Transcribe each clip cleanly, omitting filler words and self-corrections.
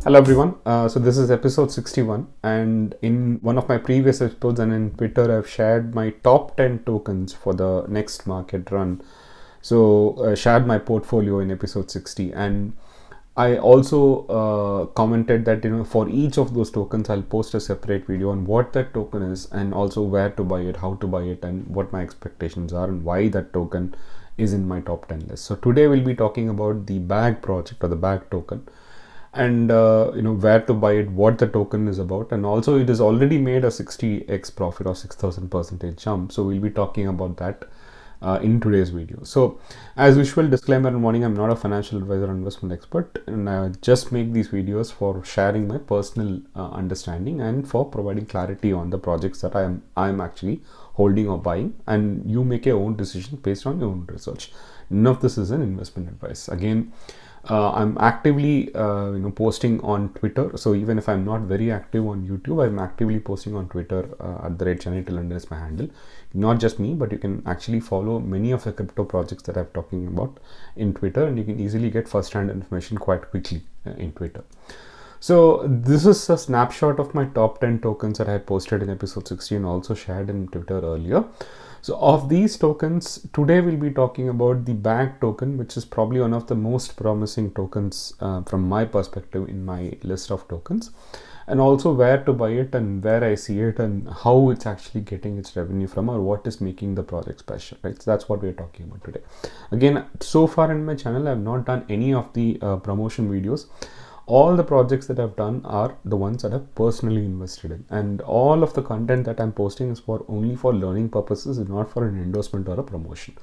Hello everyone. So this is episode 61, and in one of my previous episodes and in Twitter, I've shared my top 10 tokens for the next market run. So shared my portfolio in episode 60, and I also commented that for each of those tokens, I'll post a separate video on what that token is and also where to buy it, how to buy it, and what my expectations are and why that token is in my top 10 list. So today we'll be talking about the BAG project or the BAG token, and where to buy it, what the token is about, and also it has already made a 60x profit or 6000% jump. So we'll be talking about that in today's video. So as usual, disclaimer and warning, I'm not a financial advisor or investment expert, and I just make these videos for sharing my personal understanding and for providing clarity on the projects that I'm actually holding or buying, and you make your own decision based on your own research. None of this is an investment advice. Again, I'm actively posting on Twitter. So even if I'm not very active on YouTube, I'm actively posting on Twitter at the rate Channel is my handle. Not just me, but you can actually follow many of the crypto projects that I'm talking about in Twitter, and you can easily get first-hand information quite quickly in Twitter. So this is a snapshot of my top 10 tokens that I posted in episode 60 and also shared in Twitter earlier. So of these tokens, today we'll be talking about the BAG token, which is probably one of the most promising tokens from my perspective in my list of tokens, and also where to buy it and where I see it and how it's actually getting its revenue from, or what is making the project special, right? So that's what we're talking about today. Again, so far in my channel, I've not done any of the promotion videos. All the projects that I've done are the ones that I've personally invested in, and all of the content that I'm posting is only for learning purposes and not for an endorsement or a promotion.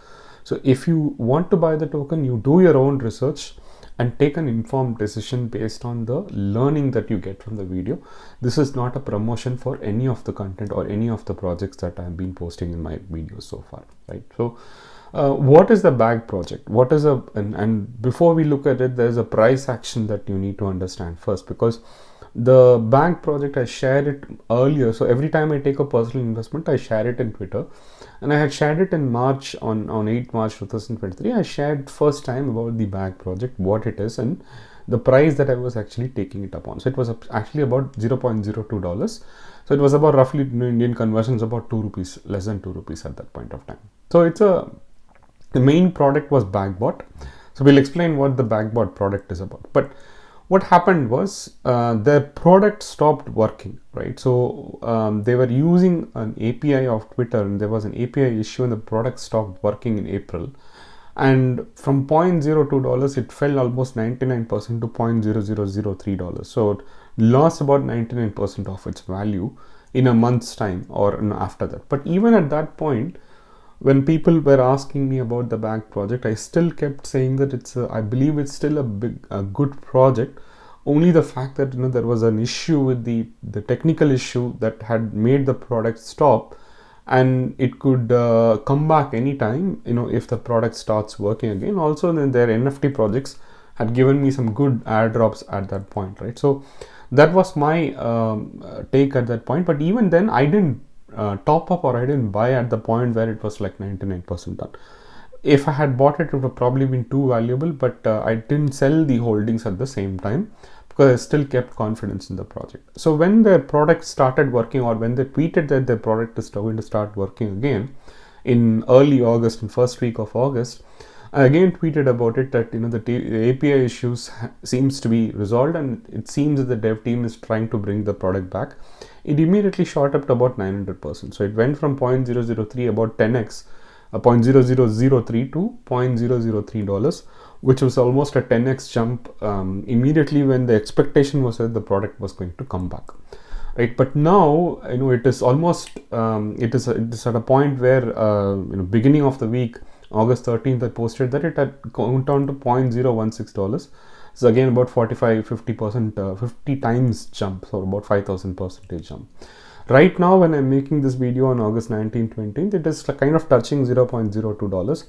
So if you want to buy the token, you do your own research and take an informed decision based on the learning that you get from the video. This is not a promotion for any of the content or any of the projects that I've been posting in my videos so far, right? So what is the BAG project? What is and before we look at it, there's a price action that you need to understand first, because the BAG project, I shared it earlier. So every time I take a personal investment, I share it in Twitter, and I had shared it in March, on 8 March 2023. I shared first time about the BAG project, what it is, and the price that I was actually taking it upon. So it was actually about $0.02. So it was about, roughly in Indian conversions, about 2 rupees, less than 2 rupees at that point of time. So the main product was BagBot. So we'll explain what the BagBot product is about. But what happened was the product stopped working, right? So they were using an API of Twitter, and there was an API issue, and the product stopped working in April. And from $0.02, it fell almost 99% to $0.0003. So it lost about 99% of its value in a month's time or after that. But even at that point, when people were asking me about the BAG project, I still kept saying that I believe it's still a good project. Only the fact that there was an issue with the technical issue that had made the product stop, and it could come back anytime if the product starts working again. Also, then their NFT projects had given me some good airdrops at that point, right? So that was my take at that point. But even then, I didn't top up, or I didn't buy at the point where it was like 99% done. If I had bought it, it would have probably been too valuable, but I didn't sell the holdings at the same time because I still kept confidence in the project. So when the product started working, or when they tweeted that the product is going to start working again in early August, in first week of August, I again tweeted about it that the API issues seems to be resolved, and it seems that the dev team is trying to bring the product back. It immediately shot up to about 900%. So it went from 0.003, about 10x, 0.0003 to $0.003, which was almost a 10x jump immediately when the expectation was that the product was going to come back, right? But now it is almost it is at a point where beginning of the week, August 13th, I posted that it had gone down to $0.016. So again, about 45-50%, 50 times jump, so about 5,000% jump. Right now, when I'm making this video on August 19th, 20th, it is kind of touching $0.02.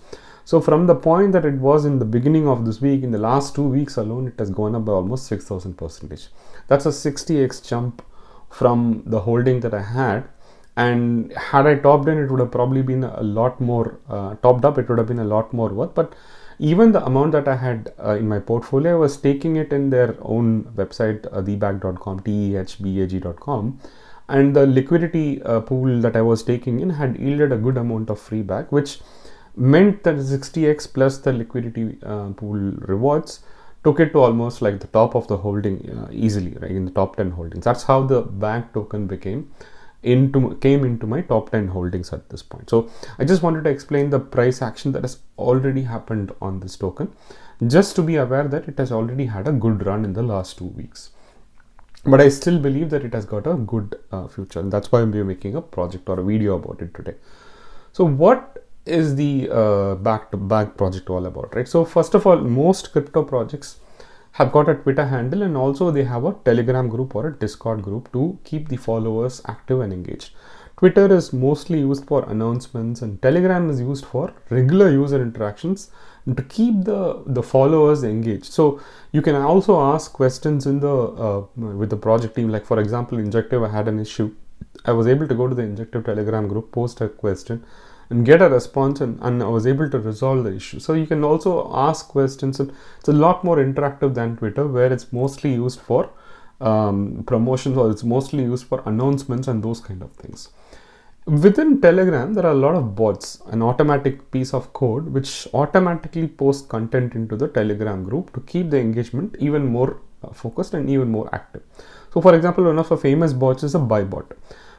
So from the point that it was in the beginning of this week, in the last 2 weeks alone, it has gone up by almost 6,000%. That's a 60x jump from the holding that I had. And had I topped in, it would have probably been a lot more topped up. It would have been a lot more worth. But even the amount that I had in my portfolio, I was taking it in their own website, thebag.com, tehbag.com, and the liquidity pool that I was taking in had yielded a good amount of free bag, which meant that 60x plus the liquidity pool rewards took it to almost like the top of the holding easily, right, in the top 10 holdings. That's how the BAG token came into my top 10 holdings at this point. So I just wanted to explain the price action that has already happened on this token, just to be aware that it has already had a good run in the last 2 weeks. But I still believe that it has got a good future, and that's why I'm making a project or a video about it today. So what is the BAG project all about, right? So first of all, most crypto projects have got a Twitter handle, and also they have a Telegram group or a Discord group to keep the followers active and engaged. Twitter is mostly used for announcements, and Telegram is used for regular user interactions and to keep the followers engaged. So you can also ask questions in the with the project team. Like for example, Injective, I had an issue. I was able to go to the Injective Telegram group, post a question, and get a response, and I was able to resolve the issue. So you can also ask questions, and it's a lot more interactive than Twitter, where it's mostly used for promotions, or it's mostly used for announcements and those kind of things. Within Telegram, there are a lot of bots, an automatic piece of code which automatically posts content into the Telegram group to keep the engagement even more focused and even more active. So for example, one of our famous bots is a BagBot,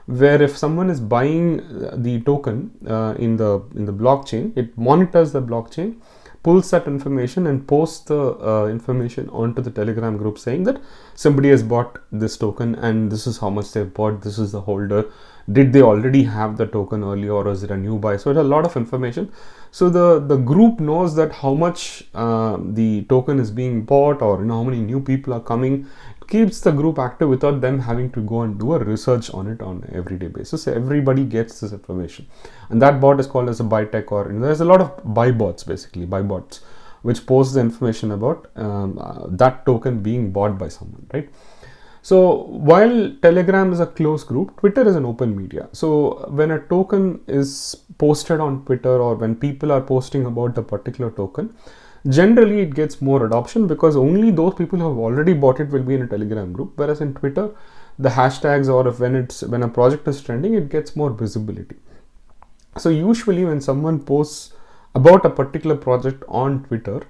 where if someone is buying the token in the blockchain, it monitors the blockchain, pulls that information and posts the information onto the Telegram group saying that somebody has bought this token and this is how much they've bought, this is the holder, did they already have the token earlier, or is it a new buy? So it's a lot of information. So the group knows that how much the token is being bought, or how many new people are coming. It keeps the group active without them having to go and do a research on it on an everyday basis. So everybody gets this information, and that bot is called as a buy tech, or there's a lot of buy bots, basically buy bots, which post the information about that token being bought by someone, right? So while Telegram is a closed group, Twitter is an open media. So when a token is posted on Twitter, or when people are posting about the particular token, generally it gets more adoption, because only those people who have already bought it will be in a Telegram group. Whereas in Twitter, the hashtags, or when a project is trending, it gets more visibility. So usually when someone posts about a particular project on Twitter,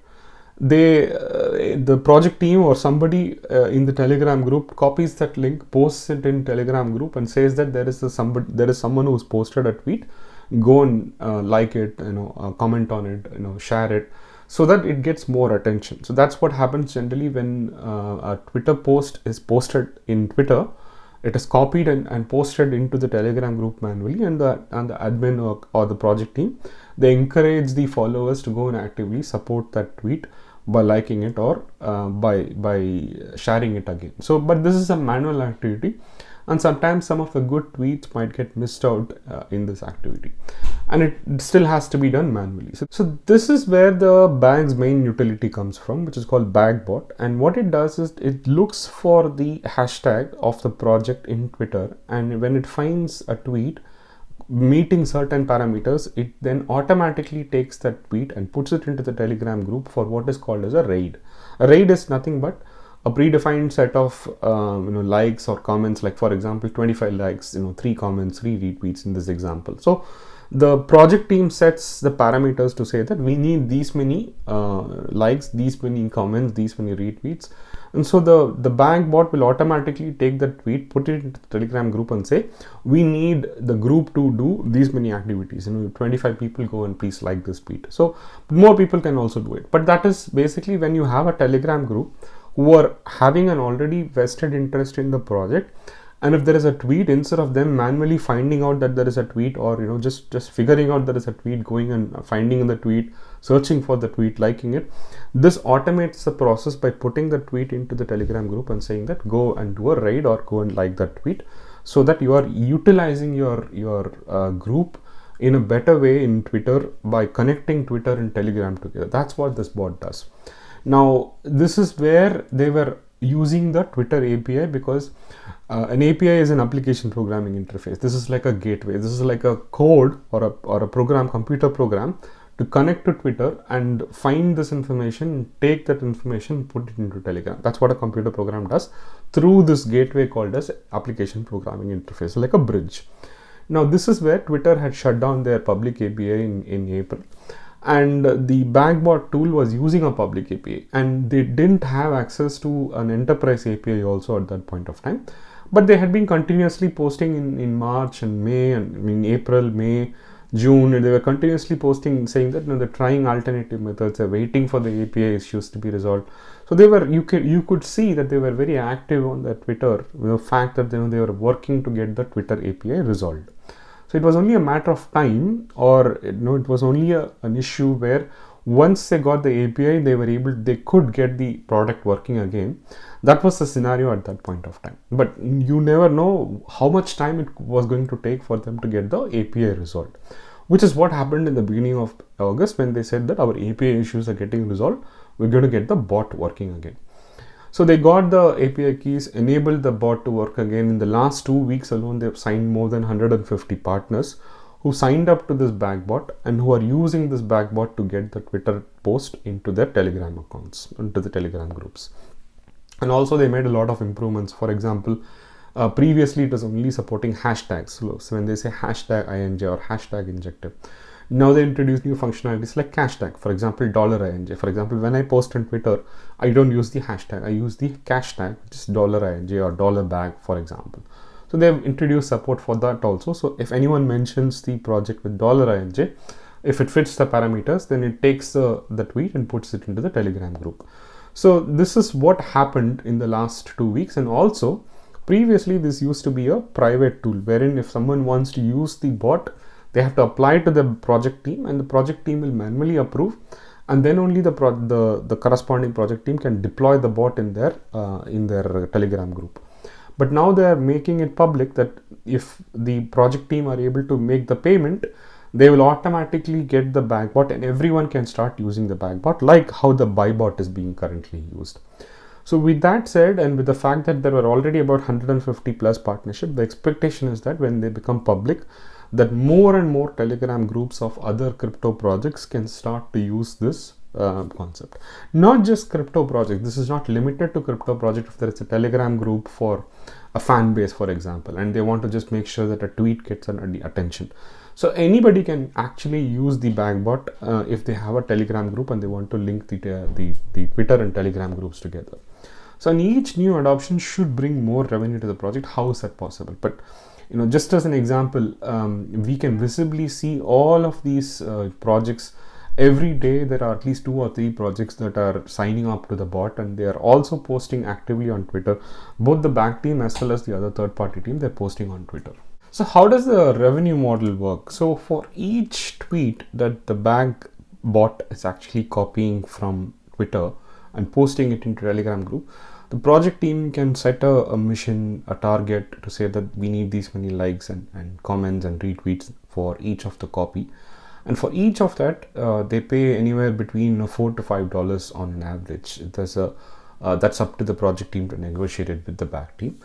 the project team or somebody in the Telegram group copies that link, posts it in Telegram group, and says that there is someone who's posted a tweet. Go and like it, comment on it, share it, so that it gets more attention. So that's what happens generally when a Twitter post is posted in Twitter. It is copied and posted into the Telegram group manually, and the admin or the project team, they encourage the followers to go and actively support that tweet by liking it, or by sharing it again. So, but this is a manual activity, and sometimes some of the good tweets might get missed out in this activity, and it still has to be done manually. So this is where the BAG's main utility comes from, which is called BagBot. And what it does is it looks for the hashtag of the project in Twitter, and when it finds a tweet meeting certain parameters, it then automatically takes that tweet and puts it into the Telegram group for what is called as a raid. A raid is nothing but a predefined set of likes or comments. Like for example, 25 likes, 3 comments, 3 retweets in this example. So the project team sets the parameters to say that we need these many likes, these many comments, these many retweets. And so the BagBot will automatically take that tweet, put it into the Telegram group, and say, we need the group to do these many activities. 25 people go and please like this tweet. So more people can also do it. But that is basically when you have a Telegram group who are having an already vested interest in the project. And if there is a tweet, instead of them manually finding out that there is a tweet, or just figuring out there is a tweet, going and finding the tweet, searching for the tweet, liking it, this automates the process by putting the tweet into the Telegram group and saying that go and do a raid or go and like that tweet, so that you are utilizing your group in a better way in Twitter by connecting Twitter and Telegram together. That's what this bot does. Now, this is where they were using the Twitter API, because an API is an application programming interface. This is like a gateway. This is like a code or a program, computer program, to connect to Twitter and find this information, take that information, put it into Telegram. That's what a computer program does through this gateway called as application programming interface, like a bridge. Now, this is where Twitter had shut down their public API in April. And the BagBot tool was using a public API, and they didn't have access to an enterprise API also at that point of time. But they had been continuously posting in March and May, and in April, May, June, and they were continuously posting saying that they're trying alternative methods, they're waiting for the API issues to be resolved. So they were, you could see that they were very active on the Twitter, with the fact that they were working to get the Twitter API resolved. So it was only a matter of time, or it was only an issue where once they got the API, they could get the product working again. That was the scenario at that point of time. But you never know how much time it was going to take for them to get the API resolved, which is what happened in the beginning of August when they said that our API issues are getting resolved. We're going to get the bot working again. So they got the API keys, enabled the bot to work again. In the last 2 weeks alone, they've signed more than 150 partners who signed up to this BagBot and who are using this BagBot to get the Twitter post into their Telegram accounts, into the Telegram groups. And also they made a lot of improvements. For example, previously it was only supporting hashtags. So when they say hashtag INJ or hashtag injective, now they introduce new functionalities like hashtag. For example, $INJ. For example, when I post on Twitter, I don't use the hashtag. I use the cash tag, which is $INJ or $bag, for example. So they have introduced support for that also. So if anyone mentions the project with $INJ, if it fits the parameters, then it takes the tweet and puts it into the Telegram group. So this is what happened in the last 2 weeks. And also previously this used to be a private tool wherein if someone wants to use the bot, they have to apply to the project team and the project team will manually approve, and then only the corresponding project team can deploy the bot in their Telegram group. But now they are making it public that if the project team are able to make the payment, they will automatically get the BagBot and everyone can start using the BagBot, like how the BuyBot is being currently used. So with that said, and with the fact that there were already about 150 plus partnerships, the expectation is that when they become public, that more and more Telegram groups of other crypto projects can start to use this concept. Not just crypto projects. This is not limited to crypto project. If there is a Telegram group for a fan base, for example, and they want to just make sure that a tweet gets attention. So anybody can actually use the BagBot if they have a Telegram group and they want to link the Twitter and Telegram groups together. So each new adoption should bring more revenue to the project. How is that possible? But just as an example, we can visibly see all of these projects. Every day there are at least 2 or 3 projects that are signing up to the bot, and they are also posting actively on Twitter. Both the Bag team as well as the other third-party team, they're posting on Twitter. So how does the revenue model work? So for each tweet that the BagBot is actually copying from Twitter and posting it into Telegram group, the project team can set a mission, a target to say that we need these many likes and comments and retweets for each of the copy. And for each of that, they pay anywhere between $4 to $5 on an average. That's up to the project team to negotiate it with the Bag team.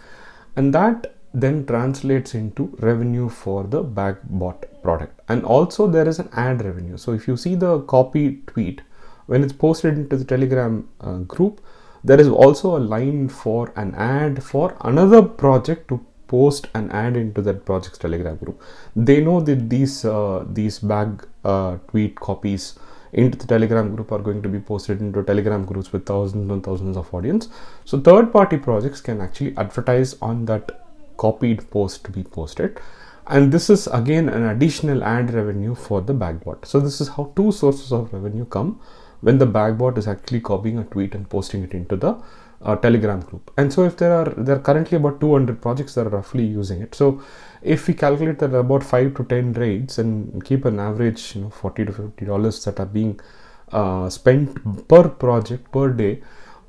And that then translates into revenue for the BagBot product. And also there is an ad revenue. So if you see the copy tweet, when it's posted into the Telegram group, there is also a line for an ad for another project to post an ad into that project's Telegram group. They know that these bag tweet copies into the Telegram group are going to be posted into Telegram groups with thousands and thousands of audience. So third-party projects can actually advertise on that copied post to be posted. And this is again an additional ad revenue for the BagBot. So this is how 2 sources of revenue come when the BagBot is actually copying a tweet and posting it into the Telegram group. And so if there are currently about 200 projects that are roughly using it. So if we calculate that about 5 to 10 raids and keep an average $40 to $50 that are being spent per project per day,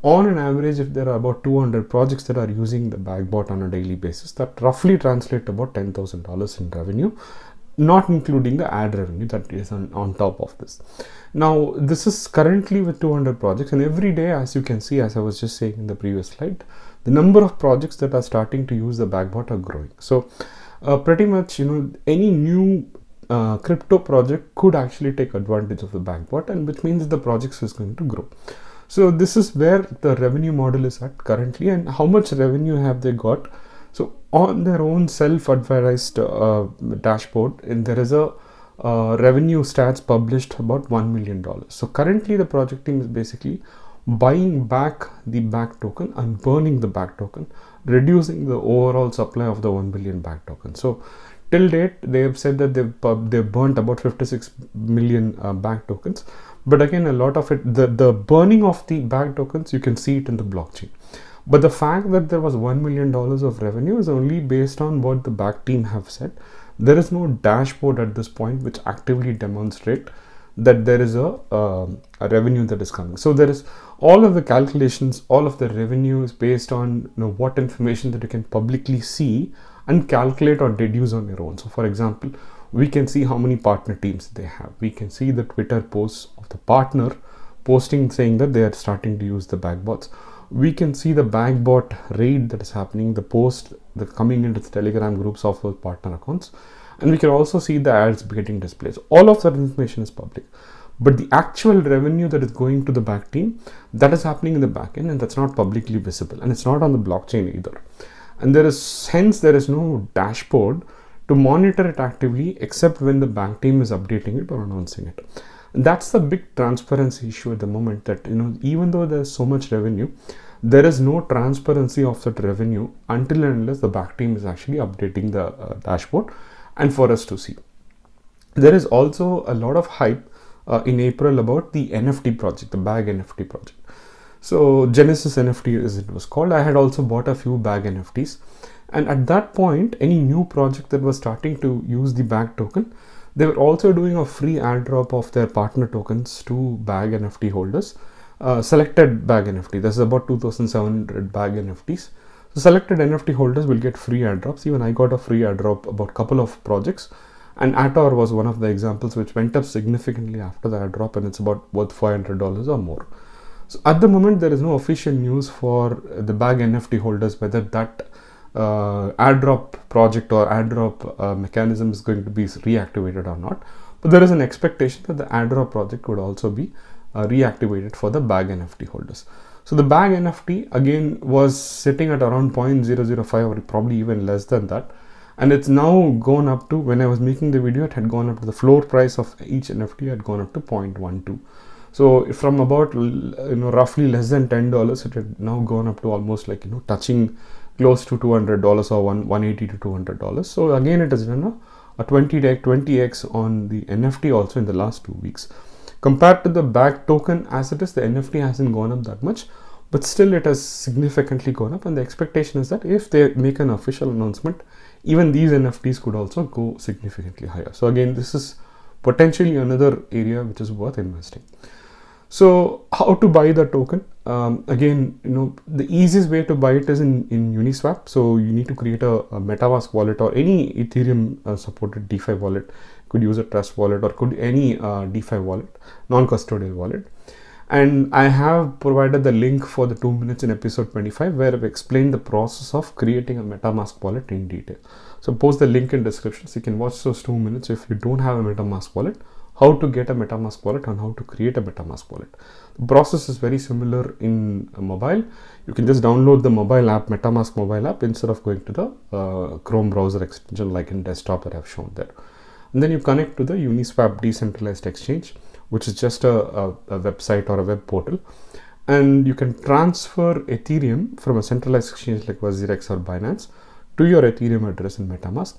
on an average, if there are about 200 projects that are using the BagBot on a daily basis, that roughly translates about $10,000 in revenue, not including the ad revenue that is on top of this. Now, this is currently with 200 projects, and every day, as you can see, as I was just saying in the previous slide, the number of projects that are starting to use the BagBot are growing. So pretty much, any new crypto project could actually take advantage of the BagBot, and which means the project is going to grow. So this is where the revenue model is at currently, and how much revenue have they got. So on their own self-advertised dashboard, and there is a revenue stats published about $1 million. So currently the project team is basically buying back the BAG token and burning the BAG token, reducing the overall supply of the 1 billion BAG token. So till date, they have said that they've burnt about 56 million BAG tokens. But again, a lot of it, the burning of the BAG tokens, you can see it in the blockchain. But the fact that there was $1 million of revenue is only based on what the BAG team have said. There is no dashboard at this point which actively demonstrate that there is a revenue that is coming. So there is all of the calculations, all of the revenue is based on what information that you can publicly see and calculate or deduce on your own. So for example, we can see how many partner teams they have. We can see the Twitter posts of the partner posting saying that they are starting to use the BagBots. We can see the BagBot raid that is happening, the post that coming into the Telegram groups of those partner accounts, and we can also see the ads getting displayed. All of that information is public, but the actual revenue that is going to the BAG team, that is happening in the back end, and that's not publicly visible, and it's not on the blockchain either. And there is no dashboard to monitor it actively except when the BAG team is updating it or announcing it. And that's the big transparency issue at the moment, that even though there's so much revenue, there is no transparency of that revenue until and unless the BAG team is actually updating the dashboard and for us to see. There is also a lot of hype in April about the NFT project, the BAG NFT project. So Genesis NFT as it was called. I had also bought a few BAG NFTs, and at that point, any new project that was starting to use the BAG token, they were also doing a free airdrop of their partner tokens to BAG NFT holders. Selected BAG NFT, this is about 2,700 BAG NFTs. So selected NFT holders will get free airdrops. Even I got a free airdrop about a couple of projects, and ATOR was one of the examples which went up significantly after the airdrop, and it's about worth $500 or more. So at the moment, there is no official news for the BAG NFT holders whether that airdrop project or airdrop mechanism is going to be reactivated or not. But there is an expectation that the airdrop project could also be reactivated for the BAG NFT holders. So the BAG NFT again was sitting at around 0.005 or probably even less than that. And it's now gone up to, when I was making the video, it had gone up to the floor price of each NFT had gone up to 0.12. So from about roughly less than $10, it had now gone up to almost like touching close to $200 or $180 to $200. So again, it has done a 20x on the NFT also in the last 2 weeks. Compared to the BAG token as it is, the NFT hasn't gone up that much, but still it has significantly gone up, and the expectation is that if they make an official announcement, even these NFTs could also go significantly higher. So again, this is potentially another area which is worth investing. So how to buy the token? Again, the easiest way to buy it is in Uniswap. So you need to create a MetaMask wallet or any Ethereum supported DeFi wallet. Could use a Trust wallet or could any DeFi wallet, non-custodial wallet. And I have provided the link for the 2 minutes in episode 25 where I've explained the process of creating a MetaMask wallet in detail. So post the link in description so you can watch those 2 minutes if you don't have a MetaMask wallet, how to get a MetaMask wallet and how to create a MetaMask wallet. The process is very similar in mobile. You can just download the mobile app, MetaMask mobile app, instead of going to the Chrome browser extension like in desktop that I've shown there. And then you connect to the Uniswap decentralized exchange, which is just a website or a web portal. And you can transfer Ethereum from a centralized exchange like WazirX or Binance to your Ethereum address in MetaMask.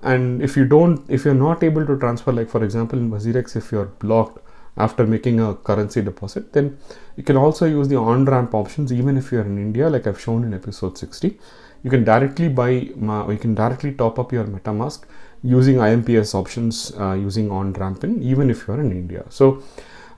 And if you're not able to transfer, like for example in WazirX, if you're blocked after making a currency deposit, then you can also use the on-ramp options even if you're in India, like I've shown in episode 60. You can directly top up your MetaMask using IMPS options using on-ramping, even if you're in India. So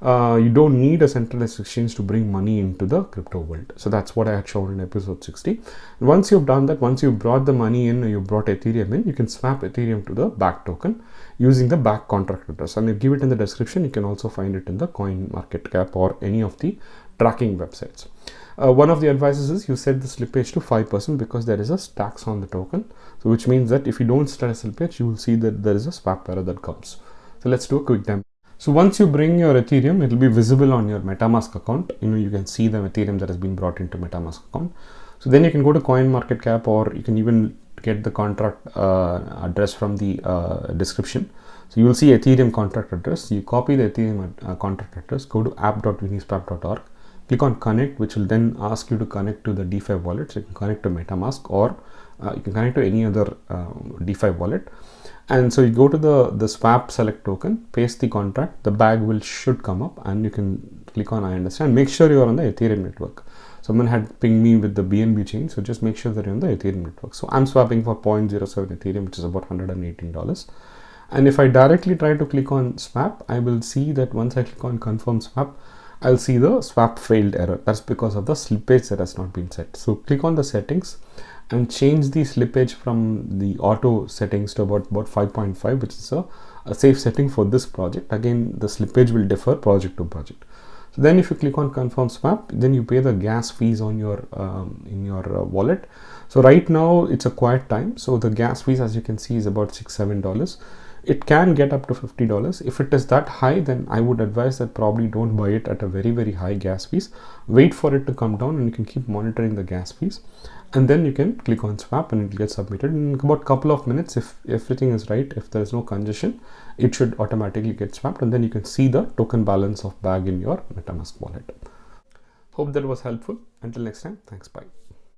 you don't need a centralized exchange to bring money into the crypto world. So that's what I had shown in episode 60. And once you've done that, once you've brought the money in, you brought Ethereum in, you can swap Ethereum to the BAG token using the BAG contract address. And I give it in the description. You can also find it in the Coin Market Cap or any of the tracking websites. One of the advices is you set the slippage to 5% because there is a stacks on the token. So which means that if you don't start a slippage, you will see that there is a swap error that comes. So let's do a quick demo. So once you bring your Ethereum, it will be visible on your MetaMask account. You can see the Ethereum that has been brought into MetaMask account. So then you can go to CoinMarketCap, or you can even get the contract address from the description. So you will see Ethereum contract address. You copy the Ethereum contract address, go to app.uniswap.org, click on connect, which will then ask you to connect to the DeFi wallet. So you can connect to MetaMask, or you can connect to any other DeFi wallet. And so you go to the swap select token, paste the contract, the bag should come up, and you can click on I understand. Make sure you are on the Ethereum network. Someone had pinged me with the BNB chain, so just make sure that you're on the Ethereum network. So I'm swapping for 0.07 Ethereum, which is about $118. And if I directly try to click on swap, I will see that once I click on confirm swap, I'll see the swap failed error. That's because of the slippage that has not been set. So click on the settings and change the slippage from the auto settings to about 5.5, which is a safe setting for this project. Again, the slippage will differ project to project. So then if you click on confirm swap, then you pay the gas fees on your in your wallet. So right now it's a quiet time, so the gas fees, as you can see, is about $6-7. It can get up to $50. If it is that high, then I would advise that probably don't buy it at a very, very high gas fees. Wait for it to come down, and you can keep monitoring the gas fees. And then you can click on swap and it will get submitted in about a couple of minutes. If everything is right, if there is no congestion, it should automatically get swapped, and then you can see the token balance of bag in your MetaMask wallet. Hope that was helpful. Until next time, thanks, bye.